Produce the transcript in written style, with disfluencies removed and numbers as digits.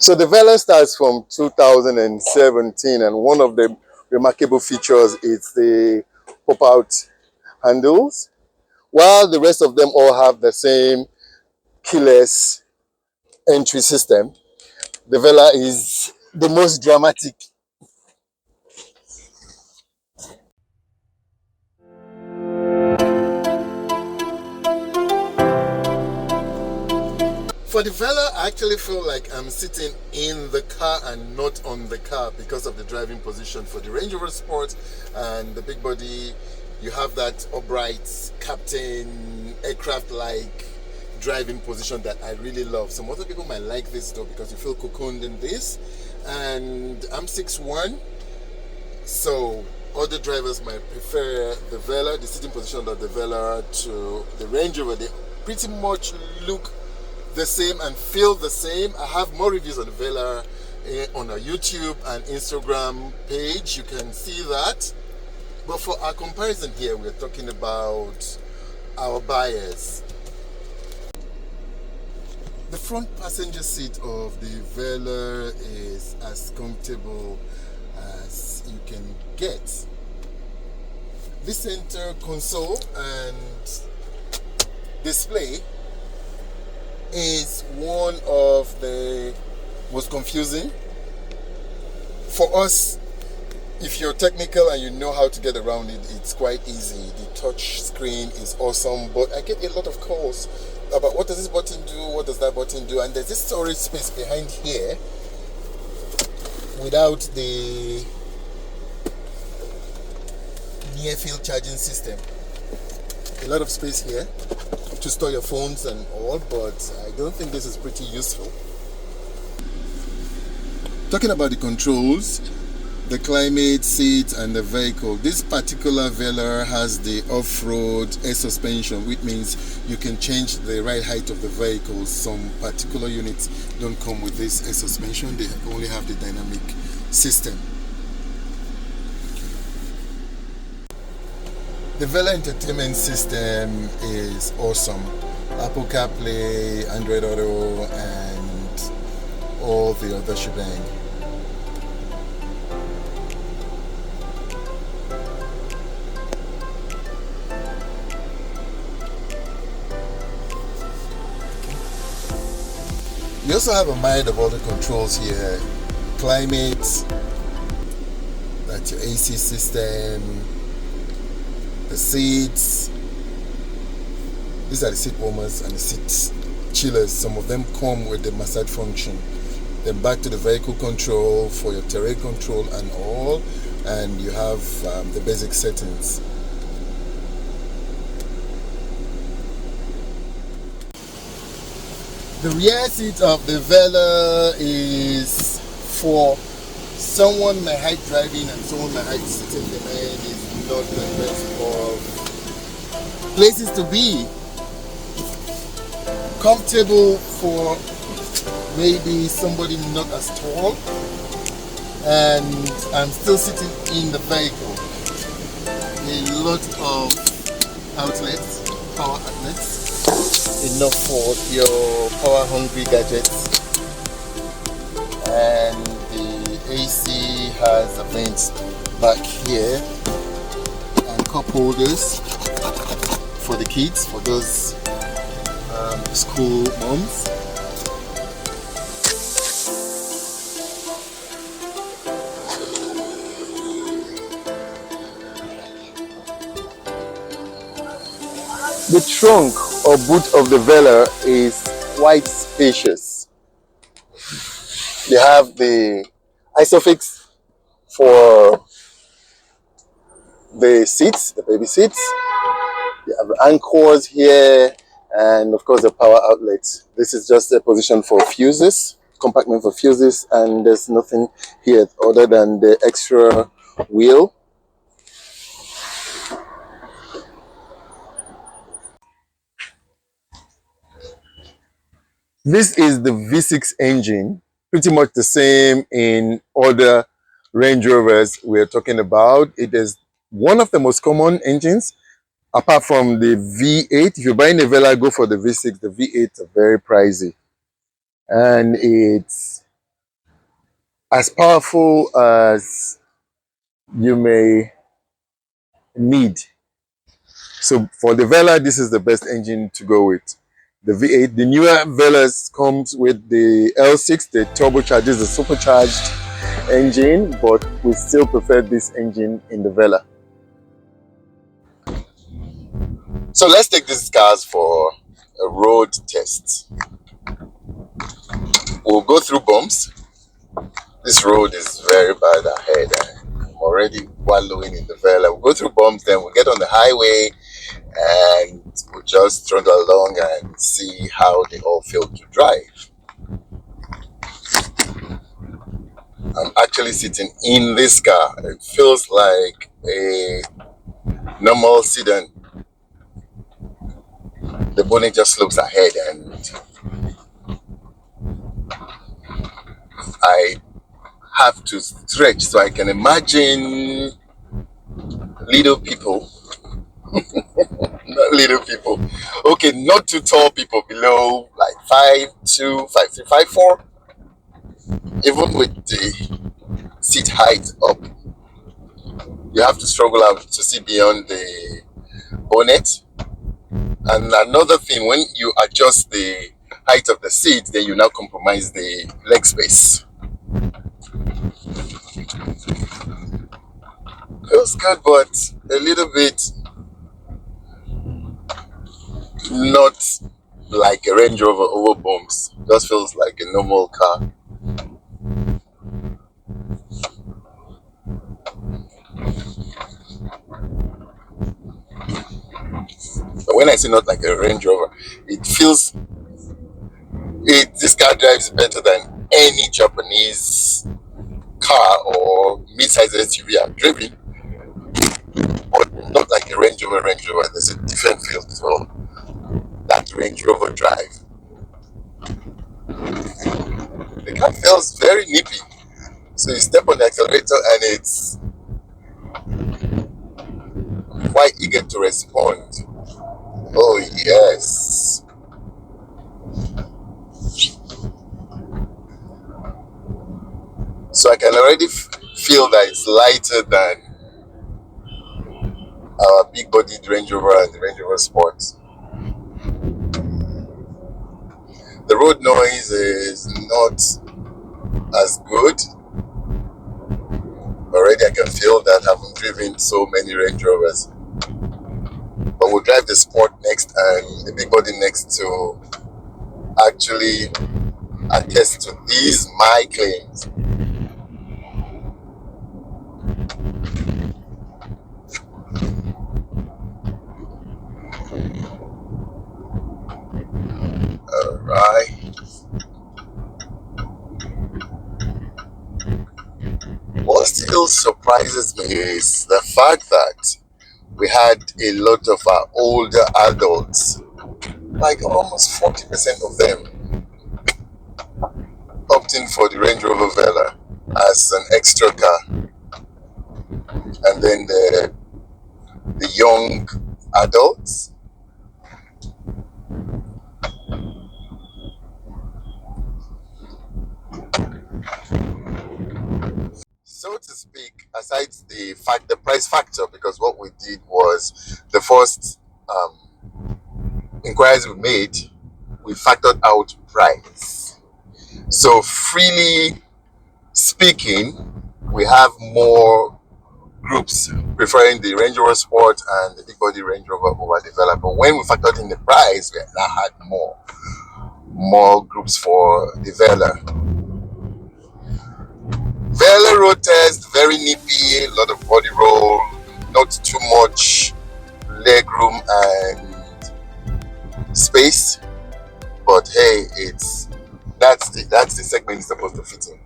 So the Velar starts from 2017, and one of the remarkable features is the pop-out handles. While the rest of them all have the same keyless entry system, the Velar is the most dramatic. For the Velar, I actually feel like I'm sitting in the car and not on the car because of the driving position. For the Range Rover Sport and the big body, you have that upright captain aircraft-like driving position that I really love. Some other people might like this though because you feel cocooned in this, and I'm 6'1", so other drivers might prefer the Velar, the sitting position of the Velar to the Range Rover. They pretty much look the same and feel the same. I have more reviews on the Velar on our YouTube and Instagram page. You can see that. But for our comparison here, we're talking about our buyers. The front passenger seat of the Velar is as comfortable as you can get. The center console and display is one of the most confusing. For us, if you're technical and you know how to get around it, it's quite easy. The touch screen is awesome, but I get a lot of calls about what does this button do, what does that button do, and there's this storage space behind here without the near field charging system. A lot of space here to store your phones and all, but I don't think this is pretty useful. Talking about the controls, the climate, seat and the vehicle, this particular Velar has the off-road air suspension, which means you can change the ride height of the vehicle. Some particular units don't come with this air suspension, they only have the dynamic system. The Velar entertainment system is awesome. Apple CarPlay, Android Auto, and all the other shebang. You also have a mind of all the controls here. Climate, that's your AC system, the seats. These are the seat warmers and the seat chillers. Some of them come with the massage function. Then back to the vehicle control for your terrain control and all, and you have the basic settings. The rear seat of the Velar is for someone my height driving and someone my height sitting behind. Is not the best of places to be. Comfortable for maybe somebody not as tall, and I'm still sitting in the vehicle. A lot of outlets, power outlets, enough for your power hungry gadgets, and the AC has a vent back here and cup holders for the kids, for those school moms. The trunk or boot of the Velar is quite spacious. They have the isofix for the seats, the baby seats. You have the anchors here, and of course the power outlets. This is just a position for fuses, compartment for fuses, and there's nothing here other than the extra wheel. This is the V6 engine, pretty much the same in other Range Rovers we're talking about. It is one of the most common engines, apart from the V8. If you're buying a Velar, go for the V6. The V8 are very pricey. And it's as powerful as you may need. So for the Velar, this is the best engine to go with. The V8, the newer Velars comes with the L6, the turbocharged, the supercharged engine, but we still prefer this engine in the Velar. So let's take these cars for a road test. We'll go through bumps. This road is very bad ahead. I'm already wallowing in the Velar. We'll go through bumps, then we'll get on the highway and we'll just trundle along and see how they all feel to drive. I'm actually sitting in this car. It feels like a normal sedan. The bonnet just slopes ahead and I have to stretch so I can imagine little people. Not little people. Okay, not too tall people below like 5'2", 5'3", 5'4". Even with the seat height up, you have to struggle out to see beyond the bonnet. And another thing, when you adjust the height of the seat, then you now compromise the leg space. Feels good, but a little bit not like a Range Rover over bumps. Just feels like a normal car. But when I say not like a Range Rover, it feels this car drives better than any Japanese car or mid-sized SUV I've driven, but not like a Range Rover. There's a different feel as well. That Range Rover drive. The car feels very nippy. So you step on the accelerator and it's quite eager to respond. Oh yes. So I can already feel that it's lighter than our big bodied Range Rover and the Range Rover Sport. The road noise is not as good. Already I can feel that, having driven so many Range Rovers. But we'll drive the Sport next and the big body next to actually attest to these my claims. Alright. What still surprises me is the fact that we had a lot of our older adults, like almost 40% of them, opting for the Range Rover Velar as an extra car. And then the young adults, so to speak, aside the price factor, because what we did was the first inquiries we made, we factored out price. So freely speaking, we have more groups preferring the Range Rover Sport and the big body Range Rover over the Velar. But when we factored in the price, we now had more groups for the Velar. Velar road test, very nippy, a lot of body roll, not too much leg room and space. But hey, that's the segment it's supposed to fit in.